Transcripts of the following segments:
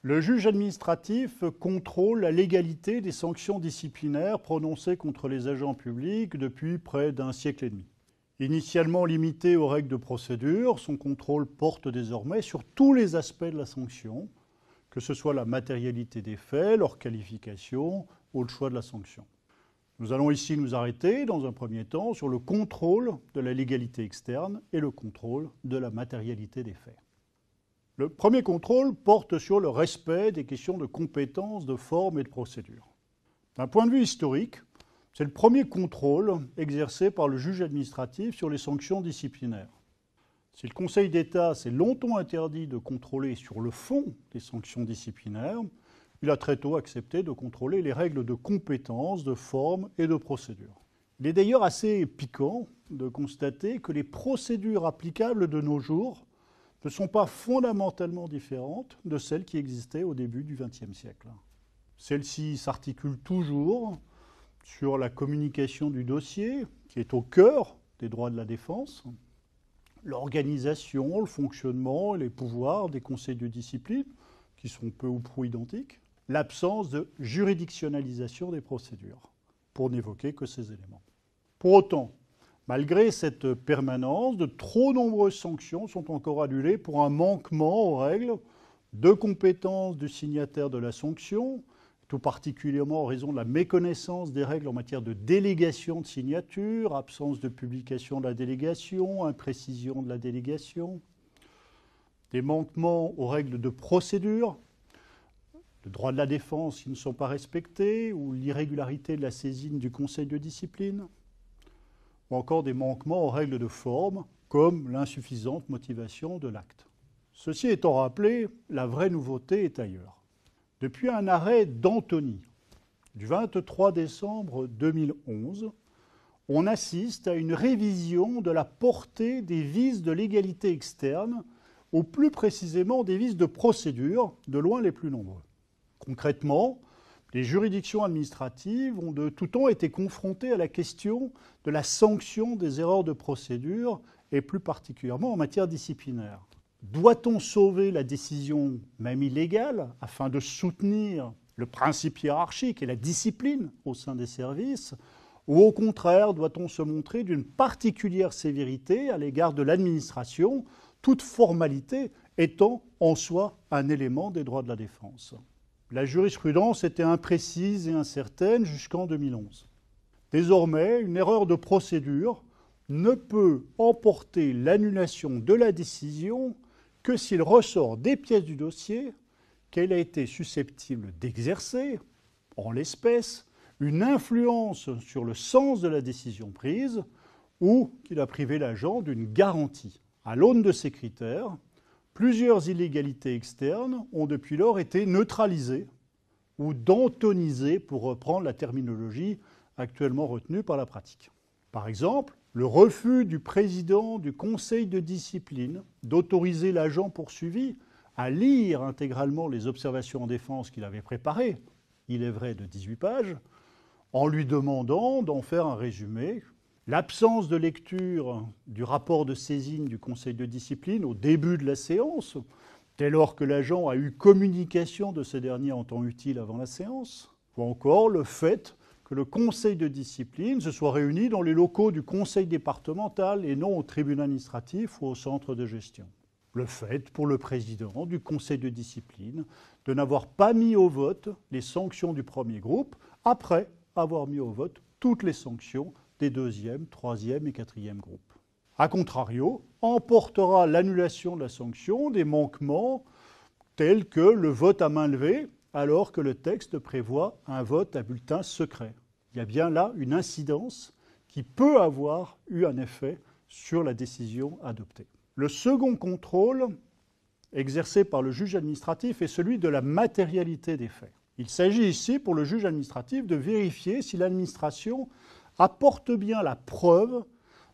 Le juge administratif contrôle la légalité des sanctions disciplinaires prononcées contre les agents publics depuis près d'un siècle et demi. Initialement limité aux règles de procédure, son contrôle porte désormais sur tous les aspects de la sanction, que ce soit la matérialité des faits, leur qualification ou le choix de la sanction. Nous allons ici nous arrêter, dans un premier temps, sur le contrôle de la légalité externe et le contrôle de la matérialité des faits. Le premier contrôle porte sur le respect des questions de compétence, de forme et de procédure. D'un point de vue historique, c'est le premier contrôle exercé par le juge administratif sur les sanctions disciplinaires. Si le Conseil d'État s'est longtemps interdit de contrôler sur le fond des sanctions disciplinaires, il a très tôt accepté de contrôler les règles de compétence, de forme et de procédure. Il est d'ailleurs assez piquant de constater que les procédures applicables de nos jours ne sont pas fondamentalement différentes de celles qui existaient au début du XXe siècle. Celles-ci s'articulent toujours sur la communication du dossier, qui est au cœur des droits de la défense, l'organisation, le fonctionnement et les pouvoirs des conseils de discipline, qui sont peu ou prou identiques, l'absence de juridictionnalisation des procédures, pour n'évoquer que ces éléments. Pour autant, malgré cette permanence, de trop nombreuses sanctions sont encore annulées pour un manquement aux règles de compétence du signataire de la sanction, tout particulièrement en raison de la méconnaissance des règles en matière de délégation de signature, absence de publication de la délégation, imprécision de la délégation, des manquements aux règles de procédure, le droit de la défense qui ne sont pas respectés, ou l'irrégularité de la saisine du conseil de discipline, ou encore des manquements aux règles de forme, comme l'insuffisante motivation de l'acte. Ceci étant rappelé, la vraie nouveauté est ailleurs. Depuis un arrêt d'Antony, du 23 décembre 2011, on assiste à une révision de la portée des vices de légalité externe, ou plus précisément des vices de procédure, de loin les plus nombreux. Concrètement, les juridictions administratives ont de tout temps été confrontées à la question de la sanction des erreurs de procédure, et plus particulièrement en matière disciplinaire. Doit-on sauver la décision, même illégale, afin de soutenir le principe hiérarchique et la discipline au sein des services, ou au contraire, doit-on se montrer d'une particulière sévérité à l'égard de l'administration, toute formalité étant en soi un élément des droits de la défense? La jurisprudence était imprécise et incertaine jusqu'en 2011. Désormais, une erreur de procédure ne peut emporter l'annulation de la décision que s'il ressort des pièces du dossier qu'elle a été susceptible d'exercer, en l'espèce, une influence sur le sens de la décision prise ou qu'il a privé l'agent d'une garantie. À l'aune de ces critères, plusieurs illégalités externes ont depuis lors été neutralisées ou dantonisées, pour reprendre la terminologie actuellement retenue par la pratique. Par exemple, le refus du président du conseil de discipline d'autoriser l'agent poursuivi à lire intégralement les observations en défense qu'il avait préparées, il est vrai de 18 pages, en lui demandant d'en faire un résumé. L'absence de lecture du rapport de saisine du conseil de discipline au début de la séance, dès lors que l'agent a eu communication de ce dernier en temps utile avant la séance, ou encore le fait que le conseil de discipline se soit réuni dans les locaux du conseil départemental et non au tribunal administratif ou au centre de gestion. Le fait pour le président du conseil de discipline de n'avoir pas mis au vote les sanctions du premier groupe après avoir mis au vote toutes les sanctions des deuxième, troisième et quatrième groupes. A contrario, emportera l'annulation de la sanction des manquements tels que le vote à main levée, alors que le texte prévoit un vote à bulletin secret. Il y a bien là une incidence qui peut avoir eu un effet sur la décision adoptée. Le second contrôle exercé par le juge administratif est celui de la matérialité des faits. Il s'agit ici pour le juge administratif de vérifier si l'administration apporte bien la preuve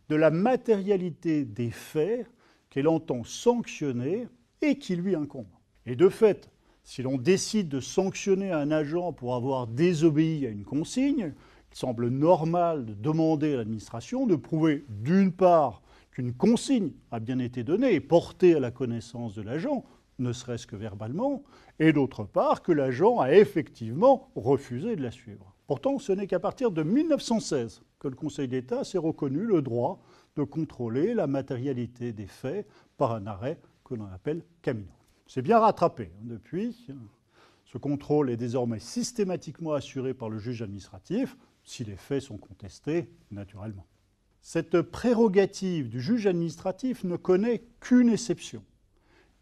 de la matérialité des faits qu'elle entend sanctionner et qui lui incombent. Et de fait, si l'on décide de sanctionner un agent pour avoir désobéi à une consigne, il semble normal de demander à l'administration de prouver d'une part qu'une consigne a bien été donnée et portée à la connaissance de l'agent, ne serait-ce que verbalement, et d'autre part que l'agent a effectivement refusé de la suivre. Pourtant, ce n'est qu'à partir de 1916 que le Conseil d'État s'est reconnu le droit de contrôler la matérialité des faits par un arrêt que l'on appelle Camino. C'est bien rattrapé depuis. Ce contrôle est désormais systématiquement assuré par le juge administratif, si les faits sont contestés, naturellement. Cette prérogative du juge administratif ne connaît qu'une exception.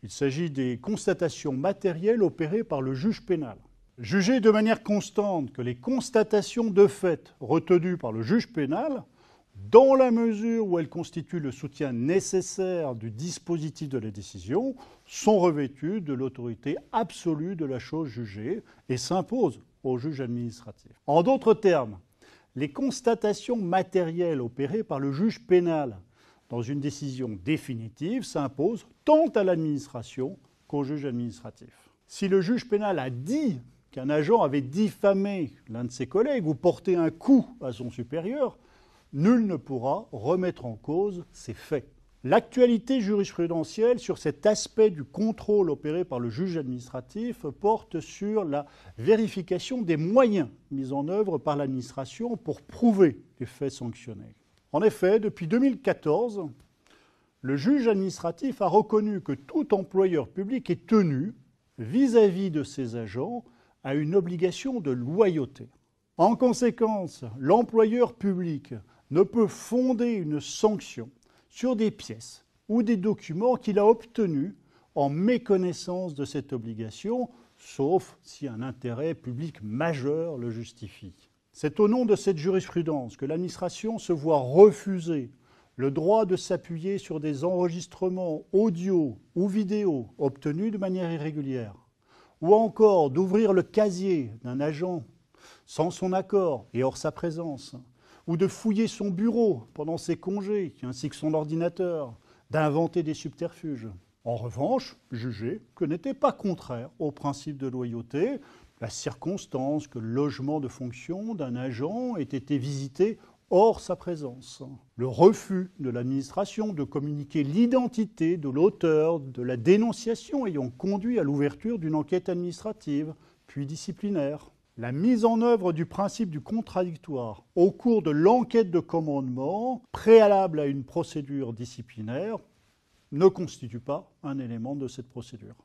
Il s'agit des constatations matérielles opérées par le juge pénal. Juger de manière constante que les constatations de fait retenues par le juge pénal, dans la mesure où elles constituent le soutien nécessaire du dispositif de la décision, sont revêtues de l'autorité absolue de la chose jugée et s'imposent au juge administratif. En d'autres termes, les constatations matérielles opérées par le juge pénal dans une décision définitive s'imposent tant à l'administration qu'au juge administratif. Si le juge pénal a dit qu'un agent avait diffamé l'un de ses collègues ou porté un coup à son supérieur, nul ne pourra remettre en cause ces faits. L'actualité jurisprudentielle sur cet aspect du contrôle opéré par le juge administratif porte sur la vérification des moyens mis en œuvre par l'administration pour prouver les faits sanctionnés. En effet, depuis 2014, le juge administratif a reconnu que tout employeur public est tenu, vis-à-vis de ses agents, à une obligation de loyauté. En conséquence, l'employeur public ne peut fonder une sanction sur des pièces ou des documents qu'il a obtenus en méconnaissance de cette obligation, sauf si un intérêt public majeur le justifie. C'est au nom de cette jurisprudence que l'administration se voit refuser le droit de s'appuyer sur des enregistrements audio ou vidéo obtenus de manière irrégulière, ou encore d'ouvrir le casier d'un agent sans son accord et hors sa présence, ou de fouiller son bureau pendant ses congés, ainsi que son ordinateur, d'inventer des subterfuges. En revanche, juger que n'était pas contraire au principe de loyauté la circonstance que le logement de fonction d'un agent ait été visité hors sa présence. Le refus de l'administration de communiquer l'identité de l'auteur de la dénonciation ayant conduit à l'ouverture d'une enquête administrative, puis disciplinaire. La mise en œuvre du principe du contradictoire au cours de l'enquête de commandement, préalable à une procédure disciplinaire, ne constitue pas un élément de cette procédure.